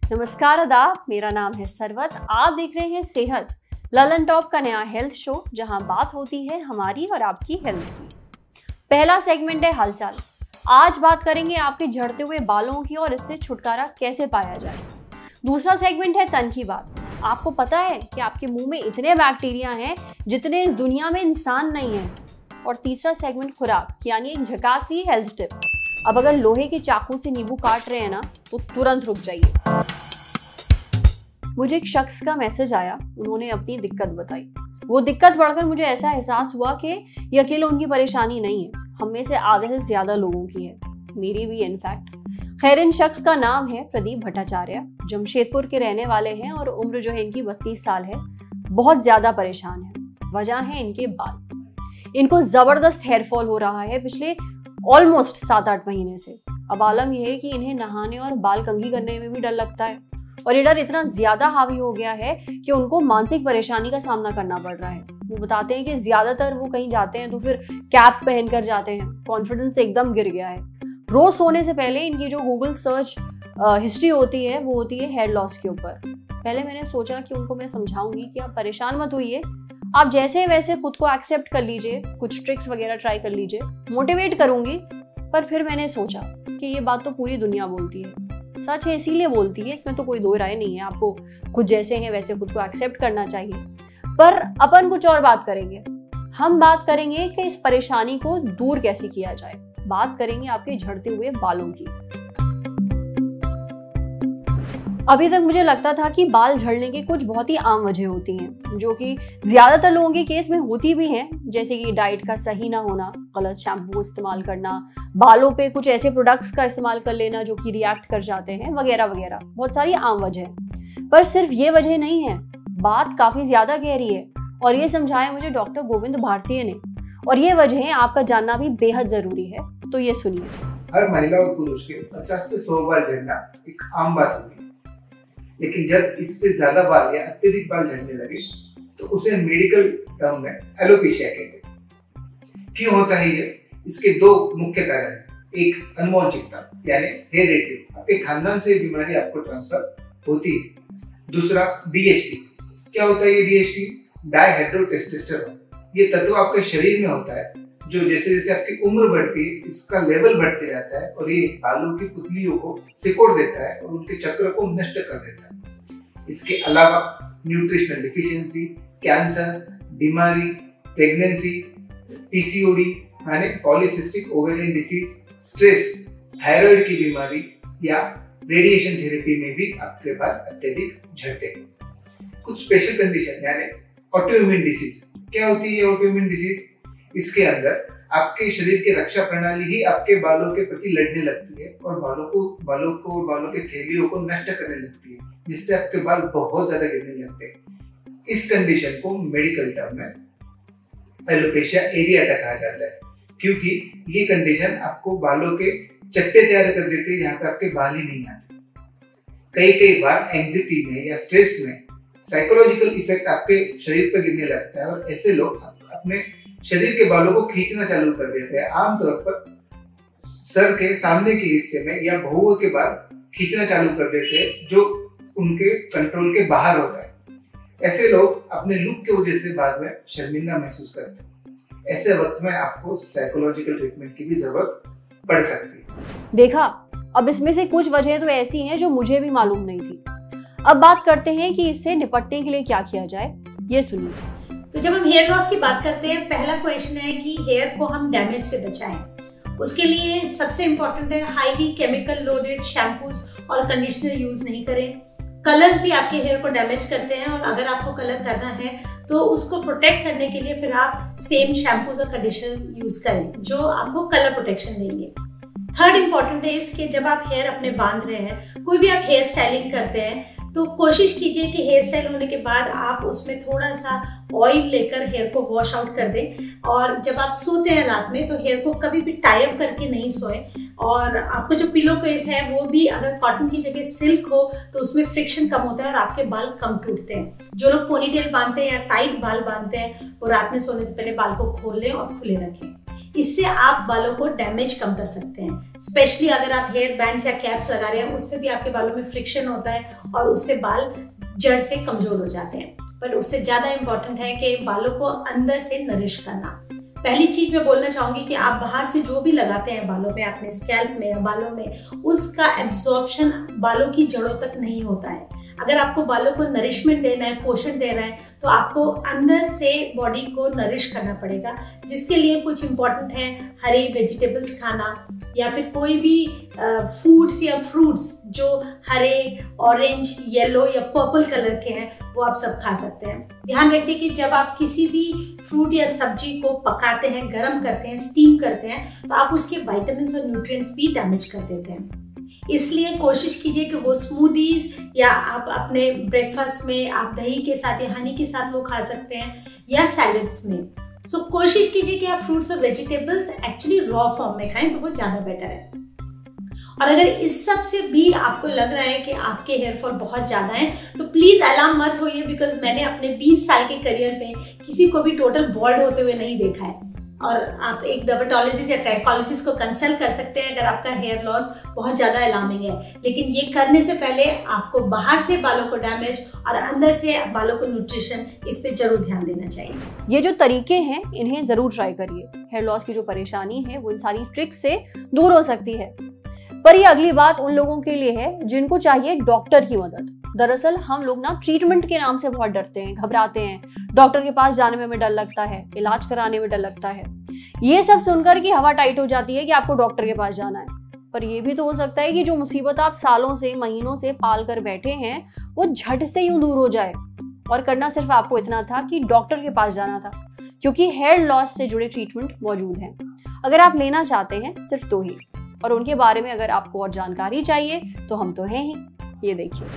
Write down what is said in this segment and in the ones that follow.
नमस्कार आदाब, मेरा नाम है सरवत। आप देख रहे हैं सेहत ललन टॉप का नया हेल्थ शो, जहां बात होती है हमारी और आपकी हेल्थ की। पहला सेगमेंट है हालचाल। आज बात करेंगे आपके झड़ते हुए बालों की और इससे छुटकारा कैसे पाया जाए। दूसरा सेगमेंट है तन की बात। आपको पता है कि आपके मुंह में इतने बैक्टीरिया हैं जितने इस दुनिया में इंसान नहीं है। और तीसरा सेगमेंट खुराक, यानी एक झकासी हेल्थ टिप। अब अगर लोहे के चाकू से नींबू काट रहे हैं ना, तो तुरंत रुक जाइए। मुझे एक शख्स का मैसेज आया, उन्होंने अपनी दिक्कत बताई। वो दिक्कत पढ़कर मुझे ऐसा एहसास हुआ कि ये अकेले उनकी परेशानी नहीं है, हम में से आधे से ज्यादा लोगों की है, मेरी भी इनफैक्ट। खैर, इन शख्स का नाम है प्रदीप भट्टाचार्य, जमशेदपुर के रहने वाले हैं और उम्र जो है इनकी 32 साल है। बहुत ज्यादा परेशान है। वजह है इनके बाल। इनको जबरदस्त हेयरफॉल हो रहा है पिछले ऑलमोस्ट 7-8 महीने से। अब आलम यह है कि इन्हें नहाने और बाल कंघी करने में भी डर लगता है, और ये डर इतना ज्यादा हावी हो गया है कि उनको मानसिक परेशानी का सामना करना पड़ रहा है। वो बताते हैं कि ज्यादातर वो कहीं जाते हैं तो फिर कैप पहनकर जाते हैं, कॉन्फिडेंस एकदम गिर गया है। रोज सोने से पहले इनकी जो गूगल सर्च हिस्ट्री होती है वो होती है हेयर लॉस के ऊपर। पहले मैंने सोचा कि उनको मैं समझाऊंगी कि आप परेशान मत होइए, आप जैसे वैसे खुद को एक्सेप्ट कर लीजिए, कुछ ट्रिक्स वगैरह ट्राई कर लीजिए, मोटिवेट करूंगी। पर फिर मैंने सोचा कि ये बात तो पूरी दुनिया बोलती है, सच है इसीलिए बोलती है, इसमें तो कोई दो राय नहीं है। आपको खुद जैसे हैं वैसे खुद को एक्सेप्ट करना चाहिए। पर अपन कुछ और बात करेंगे। हम बात करेंगे कि इस परेशानी को दूर कैसे किया जाए। बात करेंगे आपके झड़ते हुए बालों की। अभी तक मुझे लगता था कि बाल झड़ने की कुछ बहुत ही आम वजह होती हैं, जो कि ज्यादातर लोगों के केस में होती भी हैं, जैसे कि डाइट का सही ना होना, गलत शैम्पू इस्तेमाल करना, बालों पे कुछ ऐसे प्रोडक्ट्स का इस्तेमाल कर लेना जो कि रिएक्ट कर जाते हैं, वगैरह वगैरह। बहुत सारी आम वजह है। पर सिर्फ ये वजह नहीं है, बात काफी ज्यादा गहरी है, और ये समझाया मुझे डॉक्टर गोविंद भारतीय ने। और ये वजह आपका जानना भी बेहद जरूरी है, तो ये सुनिए। हर महिला और पुरुष के 50 से 100 बाल झड़ना एक आम बात होती है, लेकिन जब इससे ज्यादा बाल या अत्यधिक बाल झड़ने लगे तो उसे मेडिकल टर्म में एलोपेशिया कहते हैं। क्यों होता है ये? इसके दो मुख्य कारण हैं। एक अनुवांशिकता यानी हेरेडिटी, आपके खानदान से बीमारी आपको ट्रांसफर होती है। दूसरा डीएचटी। क्या होता है ये डीएचटी? डायहाइड्रोटेस्टोस्टेरोन। ये तत्व आपके शरीर में होता है जो जैसे जैसे आपकी उम्र बढ़ती है इसका लेवल बढ़ते जाता है, और ये बालों की पुतलियों को सिकोड़ देता है और उनके चक्र को नष्ट कर देता है। इसके अलावा न्यूट्रिशनल डिफिशियंसी, कैंसर, बीमारी, प्रेगनेंसी, पीसीओडी यानी polycystic ovarian disease, stress, thyroid की बीमारी या रेडिएशन थेरेपी में भी आपके बाल अत्यधिक झड़ते हैं। कुछ स्पेशल कंडीशन यानी ऑटोइम्यून डिसीज। क्या होती है ऑटोइम्यून डिसीज? इसके अंदर आपके शरीर की रक्षा प्रणाली ही आपके बालों के प्रति लड़ने लगती है और बालों के थैलियों को नष्ट करने लगती है, जिससे आपके बाल बहुत ज्यादा गिरने लगते हैं। इस कंडीशन को मेडिकल टर्म में एलोपेशिया एरियाटा कहा जाता है, क्योंकि ये कंडीशन आपको बालों के चट्टे तैयार कर देती है जहाँ पे आपके बाल ही नहीं आते। कई बार एंग्जाइटी में या स्ट्रेस में साइकोलॉजिकल इफेक्ट आपके शरीर पर गिरने लगता है और ऐसे लोग अपने शरीर के बालों को खींचना चालू कर देते हैं। आमतौर पर सर के सामने के हिस्से में या भौहों के बाल खींचना चालू कर देते हैं, जो उनके कंट्रोल के बाहर होता है। ऐसे लोग अपने लुक की वजह से बाद में शर्मिंदा महसूस करते हैं। ऐसे वक्त में आपको साइकोलॉजिकल ट्रीटमेंट की भी जरूरत पड़ सकती है। देखा, अब इसमें से कुछ वजह तो ऐसी हैं जो मुझे भी मालूम नहीं थी। अब बात करते हैं कि इससे निपटने के लिए क्या किया जाए, ये सुनिए। तो जब हम हेयर लॉस की बात करते हैं, पहला क्वेश्चन है कि हेयर को हम डैमेज से बचाएं। उसके लिए सबसे इम्पोर्टेंट है हाईली केमिकल लोडेड शैम्पूज और कंडीशनर यूज नहीं करें। कलर्स भी आपके हेयर को डैमेज करते हैं, और अगर आपको कलर करना है तो उसको प्रोटेक्ट करने के लिए फिर आप सेम शैम्पूज और कंडीशनर यूज करें जो आपको कलर प्रोटेक्शन देंगे। थर्ड इम्पॉर्टेंट है इसके, जब आप हेयर अपने बांध रहे हैं, कोई भी आप हेयर स्टाइलिंग करते हैं, तो कोशिश कीजिए कि हेयर स्टाइल होने के बाद आप उसमें थोड़ा सा ऑयल लेकर हेयर को वॉश आउट कर दें। और जब आप सोते हैं रात में तो हेयर को कभी भी टाई अप करके नहीं सोएं। और आपको जो पिलो केस है वो भी अगर कॉटन की जगह सिल्क हो तो उसमें फ्रिक्शन कम होता है और आपके बाल कम टूटते हैं। जो लोग पोनीटेल बांधते हैं या टाइट बाल बांधते हैं वो रात में सोने से पहले बाल को खोल लें और खुले रखें। इससे आप बालों को डैमेज कम कर सकते हैं। स्पेशली अगर आप हेयर बैंड्स या कैप्स लगा रहे हैं, उससे भी आपके बालों में फ्रिक्शन होता है और उससे बाल जड़ से कमजोर हो जाते हैं। पर उससे ज़्यादा इम्पॉर्टेंट है कि बालों को अंदर से नरिश करना। पहली चीज मैं बोलना चाहूंगी कि आप बाहर से जो भी लगाते हैं बालों में, अपने स्कैल्प में या बालों में, उसका एब्जॉर्प्शन बालों की जड़ों तक नहीं होता है। अगर आपको बालों को नरिशमेंट देना है, पोषण देना है, तो आपको अंदर से बॉडी को नरिश करना पड़ेगा, जिसके लिए कुछ इंपॉर्टेंट है हरी वेजिटेबल्स खाना, या फिर कोई भी फूड्स या फ्रूट्स जो हरे, ऑरेंज, येलो या पर्पल कलर के हैं, वो आप सब खा सकते हैं। ध्यान रखिए कि जब आप किसी भी फ्रूट या सब्जी को पकाते हैं, गर्म करते हैं, स्टीम करते हैं, तो आप उसके विटामिन्स और न्यूट्रिएंट्स भी डैमेज कर देते हैं। इसलिए कोशिश कीजिए कि वो स्मूदीज या आप अपने ब्रेकफास्ट में आप दही के साथ या हनी के साथ वो खा सकते हैं, या सैलेड्स में। सो कोशिश कीजिए कि आप फ्रूट्स और वेजिटेबल्स एक्चुअली रॉ फॉर्म में खाएं, तो वो ज़्यादा बेटर है। और अगर इस सब से भी आपको लग रहा है कि आपके हेयर फॉल बहुत ज़्यादा है, तो प्लीज़ अलार्म मत होइए, बिकॉज मैंने अपने 20 साल के करियर में किसी को भी टोटल बॉल्ड होते हुए नहीं देखा है। और आप एक डर्मेटोलॉजिस्ट या ट्राइकोलॉजिस्ट को कंसल्ट कर सकते हैं अगर आपका हेयर लॉस बहुत ज़्यादा अलार्मिंग है। लेकिन ये करने से पहले आपको बाहर से बालों को डैमेज और अंदर से बालों को न्यूट्रिशन, इस पे जरूर ध्यान देना चाहिए। ये जो तरीके हैं इन्हें जरूर ट्राई करिए। हेयर लॉस की जो परेशानी है वो इन सारी ट्रिक्स से दूर हो सकती है। पर ये अगली बात उन लोगों के लिए है जिनको चाहिए डॉक्टर की मदद। दरअसल हम लोग ना ट्रीटमेंट के नाम से बहुत डरते हैं, घबराते हैं, डॉक्टर के पास जाने में हमें डर लगता है, इलाज कराने में डर लगता है। ये सब सुनकर कि हवा टाइट हो जाती है कि आपको डॉक्टर के पास जाना है। पर यह भी तो हो सकता है कि जो मुसीबत आप सालों से, महीनों से पाल कर बैठे हैं, वो झट से यूं दूर हो जाए। और करना सिर्फ आपको इतना था कि डॉक्टर के पास जाना था, क्योंकि हेयर लॉस से जुड़े ट्रीटमेंट मौजूद हैं। अगर आप लेना चाहते हैं सिर्फ तो ही, और उनके बारे में अगर आपको और जानकारी चाहिए तो हम तो हैं ही। ये देखिए,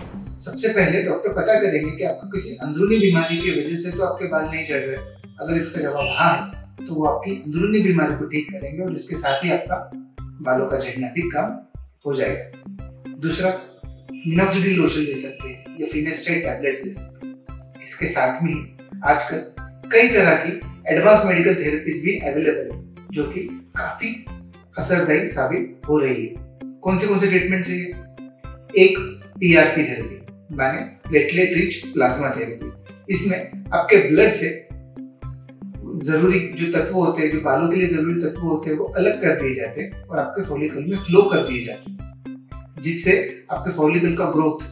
सबसे पहले डॉक्टर पता करेंगे कि आपको किसी अंदरूनी बीमारी की वजह से तो आपके बाल नहीं झड़ रहे। अगर इसका जवाब हाँ है तो वो आपकी अंदरूनी बीमारी को ठीक करेंगे और इसके साथ ही आपका बालों का झड़ना भी कम हो जाएगा। दूसरा, मिनोक्सिडिल लोशन ले सकते हैं या फिनेस्ट्राइड टैबलेट्स ले सकते हैं। इसके साथ में आजकल कई तरह की एडवांस मेडिकल थेरेपीज भी अवेलेबल है, जो कि काफी असरदायी साबित हो रही है। कौन से ट्रीटमेंट है? एक PRP थेरेपी, माने प्लेटलेट रिच प्लाज्मा थेरेपी। इसमें आपके ब्लड से जरूरी जो तत्व होते हैं, जो बालों के लिए जरूरी तत्व होते हैं, वो अलग कर दिए जाते हैं और आपके फॉलिकल में फ्लो कर दिए जाते हैं, जिससे आपके फॉलिकल का ग्रोथ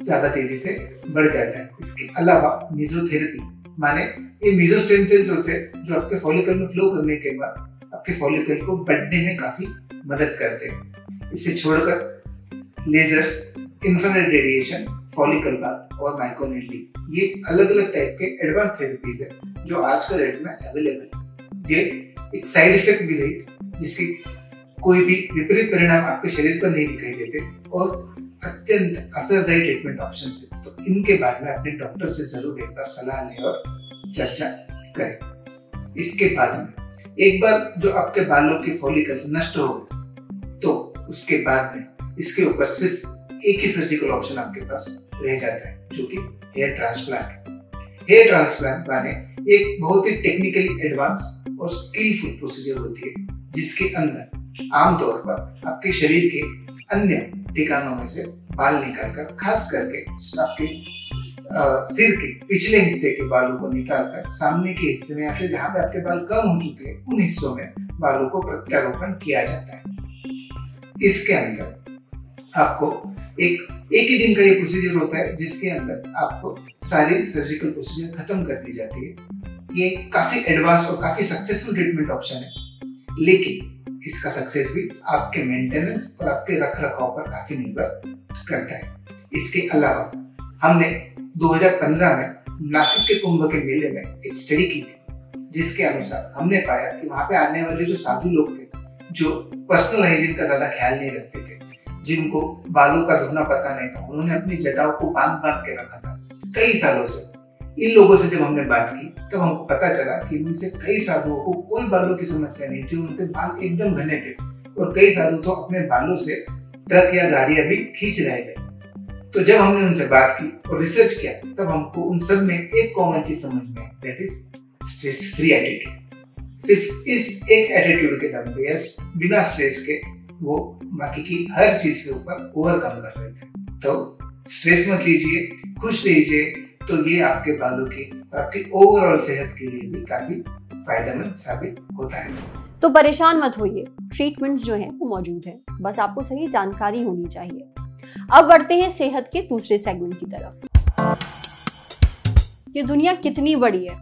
ज्यादा तेजी से बढ़ जाता है। इसके अलावा मेसोथेरेपी, माने ये मेसोस्टेम सेल्स होते हैं जो आपके फॉलिकल में फ्लो करने के बाद आपके फॉलिकल को बढ़ने में काफी मदद करते हैं। इसे छोड़कर lasers, infrared radiation, follicle bath और माइक्रोनेडलिंग, ये अलग अलग टाइप के एडवांस थेरेपीज है जो आज के डेट में अवेलेबल है। ये एक साइड इफेक्ट भी रहित, जिसकी कोई भी विपरीत परिणाम आपके शरीर पर नहीं दिखाई देते और अत्यंत असरदायी ट्रीटमेंट ऑप्शन है। तो इनके बारे में अपने डॉक्टर से जरूर एक बार सलाह लें और चर्चा करें। इसके बाद में एक बार जो आपके बालों के फॉलिकल्स नष्ट हो गए, तो उसके बाद में इसके ऊपर सिर्फ एक ही सर्जिकल ऑप्शन आपके पास रह जाता है, जो कि हेयर ट्रांसप्लांट। हेयर ट्रांसप्लांट माने एक बहुत ही टेक्निकली एडवांस और स्किलफुल प्रोसीजर होती है, जिसके अंदर आमतौर पर आपके शरीर के अन्य ठिकानों में से बाल निकालकर, खास करके आपके सिर के पिछले हिस्से के बालों को निकालकर सामने के हिस्से में या फिर जहाँ पे आपके बाल कम हो चुके हैं उन हिस्सों में बालों को प्रत्यारोपण किया जाता है। इसके अंदर आपको एक ही दिन का ये प्रोसीजर होता है, जिसके अंदर आपको सारी सर्जिकल प्रोसीजर खत्म कर दी जाती है। ये काफी एडवांस और काफी सक्सेसफुल ट्रीटमेंट ऑप्शन है, लेकिन इसका सक्सेस भी आपके मेंटेनेंस और आपके रख रखाव पर काफी निर्भर करता है। इसके अलावा हमने 2015 में नासिक के कुंभ के मेले में एक स्टडी की थी, जिसके अनुसार हमने पाया कि वहां पे आने वाले जो साधु लोग थे, जो पर्सनल हाइजीन का ज्यादा ख्याल नहीं रखते थे, जिनको बालों का धोना पता नहीं था, उन्होंने अपनी जटाओं को बांध के रखा था कई सालों से। इन लोगों से जब हमने बात की तब हमको पता चला कि उनसे कई साधुओं को कोई बालों की समस्या नहीं थी, उनके बाल एकदम घने थे और कई साधु तो अपने बालों से ट्रक या गाड़ियां भी खींच रहे थे। तो जब हमने उनसे बात की और रिसर्च किया, तब हमको उन सब में एक कॉमन चीज समझ में आई, that is stress free attitude. सिर्फ इस एक एटीट्यूड के दम पे बिना स्ट्रेस के वो बाकी की हर चीज के ऊपर ओवरकम कर रहे थे। तो स्ट्रेस मत लीजिए, खुश रहिए, तो ये आपके बालों की और आपकी ओवरऑल सेहत के लिए भी काफी फायदेमंद साबित होता है। तो परेशान मत होइए, ट्रीटमेंट्स जो हैं वो मौजूद है, बस आपको सही जानकारी होनी चाहिए। अब बढ़ते हैं सेहत के दूसरे सेगमेंट की तरफ। ये दुनिया कितनी बड़ी है,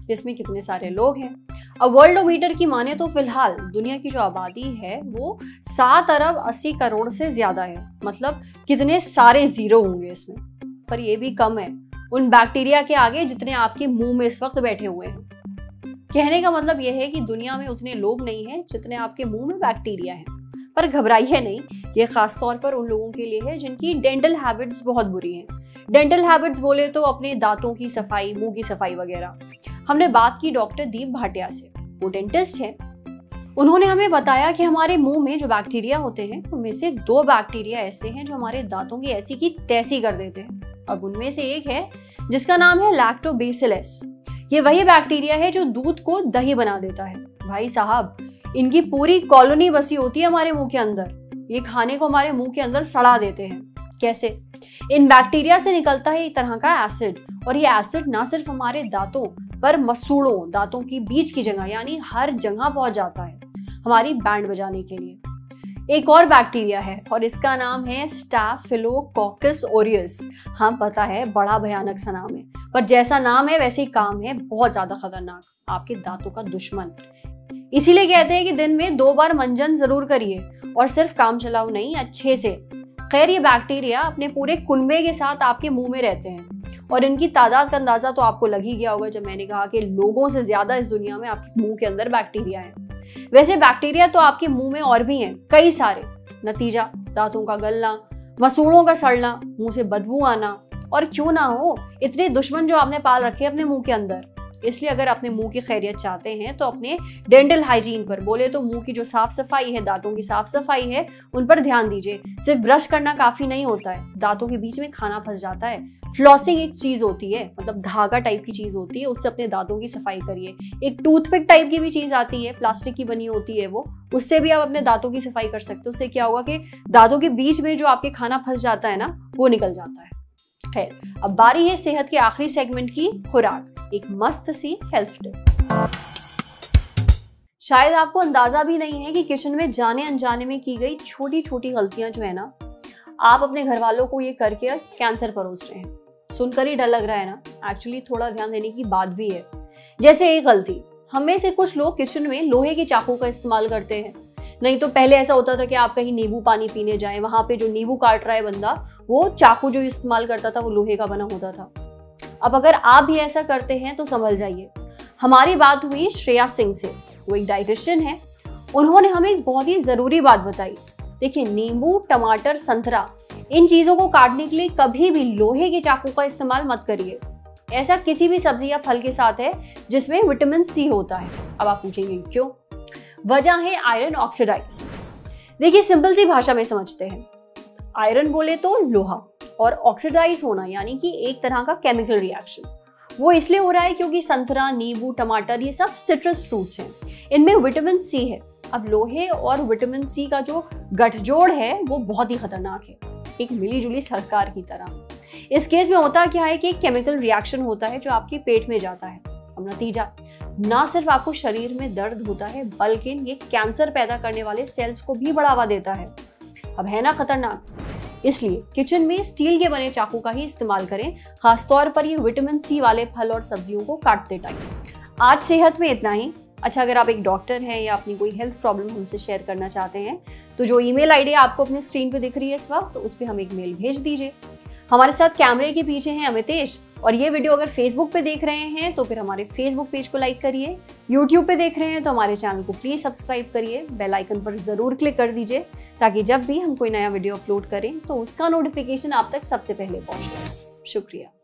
इसमें कितने सारे लोग हैं। अब वर्ल्डोमीटर की माने तो फिलहाल दुनिया की जो आबादी है वो 7 अरब 80 करोड़ से ज्यादा है। मतलब कितने सारे जीरो होंगे इसमें, पर ये भी कम है उन बैक्टीरिया के आगे जितने आपके मुंह में इस वक्त बैठे हुए हैं। कहने का मतलब यह है कि दुनिया में उतने लोग नहीं हैं जितने आपके मुंह में बैक्टीरिया हैं। पर घबराइए नहीं, ये खास तौर पर उन लोगों के लिए है जिनकी डेंटल हैबिट्स बहुत बुरी हैं। डेंटल हैबिट्स बोले तो अपने दांतों की सफाई, मुंह की सफाई वगैरह। हमने बात की डॉक्टर दीप भाटिया से, वो डेंटिस्ट हैं। उन्होंने हमें बताया कि हमारे मुंह में जो बैक्टीरिया होते हैं उनमें से 2 बैक्टीरिया ऐसे हैं जो हमारे दांतों की ऐसी की तैसी कर देते हैं। अब उनमें से एक है जिसका नाम है लैक्टोबैसिलस। ये वही बैक्टीरिया है जो दूध को दही बना देता है। भाई साहब, इनकी पूरी कॉलोनी बसी होती है हमारे मुंह के अंदर। ये खाने को हमारे मुंह के अंदर सड़ा देते हैं। कैसे? इन बैक्टीरिया से निकलता है एक तरह का एसिड, और ये एसिड ना सिर्फ हमारे दांतों पर मसूड़ों, दांतों की बीच की जगह यानी हर जगह पहुंच जाता है हमारी बैंड बजाने के लिए। एक और बैक्टीरिया है और इसका नाम है स्टैफिलोकोकस ऑरियस। हाँ पता है, बड़ा भयानक सा नाम है, पर जैसा नाम है वैसे ही काम है, बहुत ज्यादा खतरनाक, आपके दांतों का दुश्मन। इसीलिए कहते हैं कि दिन में 2 बार मंजन जरूर करिए, और सिर्फ काम चलाओ नहीं, अच्छे से। खैर, ये बैक्टीरिया अपने पूरे कुनबे के साथ आपके मुंह में रहते हैं, और इनकी तादाद का अंदाजा तो आपको लग ही गया होगा जब मैंने कहा कि लोगों से ज्यादा इस दुनिया में आपके मुंह के अंदर बैक्टीरिया है। वैसे बैक्टीरिया तो आपके मुंह में और भी हैं, कई सारे। नतीजा, दांतों का गलना, मसूड़ों का सड़ना, मुंह से बदबू आना, और क्यों ना हो इतने दुश्मन जो आपने पाल रखे अपने मुंह के अंदर। इसलिए अगर अपने मुंह की खैरियत चाहते हैं तो अपने डेंटल हाइजीन पर, बोले तो मुंह की जो साफ सफाई है, दांतों की साफ सफाई है, उन पर ध्यान दीजिए। सिर्फ ब्रश करना काफी नहीं होता है, दांतों के बीच में खाना फंस जाता है। फ्लॉसिंग एक चीज होती है, मतलब धागा टाइप की चीज होती है, उससे अपने दांतों की सफाई करिए। एक टूथपिक टाइप की भी चीज आती है, प्लास्टिक की बनी होती है वो, उससे भी आप अपने दांतों की सफाई कर सकते हो। उससे क्या होगा कि दांतों के बीच में जो आपके खाना फंस जाता है ना, वो निकल जाता है। खैर, अब बारी है सेहत के आखिरी सेगमेंट की, खुराक। एक मस्त सी हेल्थ टिप। शायद आपको अंदाजा भी नहीं है कि किचन में जाने अनजाने में की गई छोटी छोटी गलतियां जो है ना, आप अपने घर वालों को ये करके कैंसर परोस रहे हैं। सुनकर ही डर लग रहा है ना, एक्चुअली थोड़ा ध्यान देने की बात भी है। जैसे एक गलती, हम में से कुछ लोग किचन में लोहे के चाकू का इस्तेमाल करते हैं। नहीं तो पहले ऐसा होता था कि आप कहीं नींबू पानी पीने जाएं, वहां पे जो नींबू काट रहा है बंदा, वो चाकू जो इस्तेमाल करता था वो लोहे का बना होता था। अब अगर आप भी ऐसा करते हैं तो संभल जाइए। हमारी बात हुई श्रेया सिंह से, वो एक डाइटिशियन है। उन्होंने हमें एक बहुत ही जरूरी बात बताई। देखिए, नींबू, टमाटर, संतरा, इन चीजों को काटने के लिए कभी भी लोहे के चाकू का इस्तेमाल मत करिए। ऐसा किसी भी सब्जी या फल के साथ है जिसमें विटामिन सी होता है। अब आप पूछेंगे क्यों? वजह है आयरन ऑक्सीडाइज। देखिए, सिंपल सी भाषा में समझते हैं। आयरन बोले तो लोहा, और ऑक्सीडाइज होना यानी कि एक तरह का केमिकल रिएक्शन। वो इसलिए हो रहा है क्योंकि संतरा, नींबू, टमाटर, ये सब सिट्रस फ्रूट्स हैं, इनमें विटामिन सी है। अब लोहे और विटामिन सी का जो गठजोड़ है वो बहुत ही खतरनाक है, एक मिलीजुली सरकार की तरह। इस केस में होता क्या है कि एक केमिकल रिएक्शन होता है जो आपके पेट में जाता है। अब नतीजा, ना सिर्फ आपको शरीर में दर्द होता है, बल्कि ये कैंसर पैदा करने वाले सेल्स को भी बढ़ावा देता है। अब है ना खतरनाक? इसलिए किचन में स्टील के बने चाकू का ही इस्तेमाल करें, खासतौर पर ये विटामिन सी वाले फल और सब्जियों को काटते टाइम। आज सेहत में इतना ही। अच्छा, अगर आप एक डॉक्टर हैं या अपनी कोई हेल्थ प्रॉब्लम हमसे शेयर करना चाहते हैं तो जो ईमेल आईडी आपको अपनी स्क्रीन पे दिख रही है इस वक्त, तो उस पर हमें एक मेल भेज दीजिए। हमारे साथ कैमरे के पीछे हैं अमितेश, और ये वीडियो अगर फेसबुक पे देख रहे हैं तो फिर हमारे फेसबुक पेज को लाइक करिए। यूट्यूब पे देख रहे हैं तो हमारे चैनल को प्लीज सब्सक्राइब करिए, बेल आइकन पर जरूर क्लिक कर दीजिए ताकि जब भी हम कोई नया वीडियो अपलोड करें तो उसका नोटिफिकेशन आप तक सबसे पहले पहुंचे। शुक्रिया।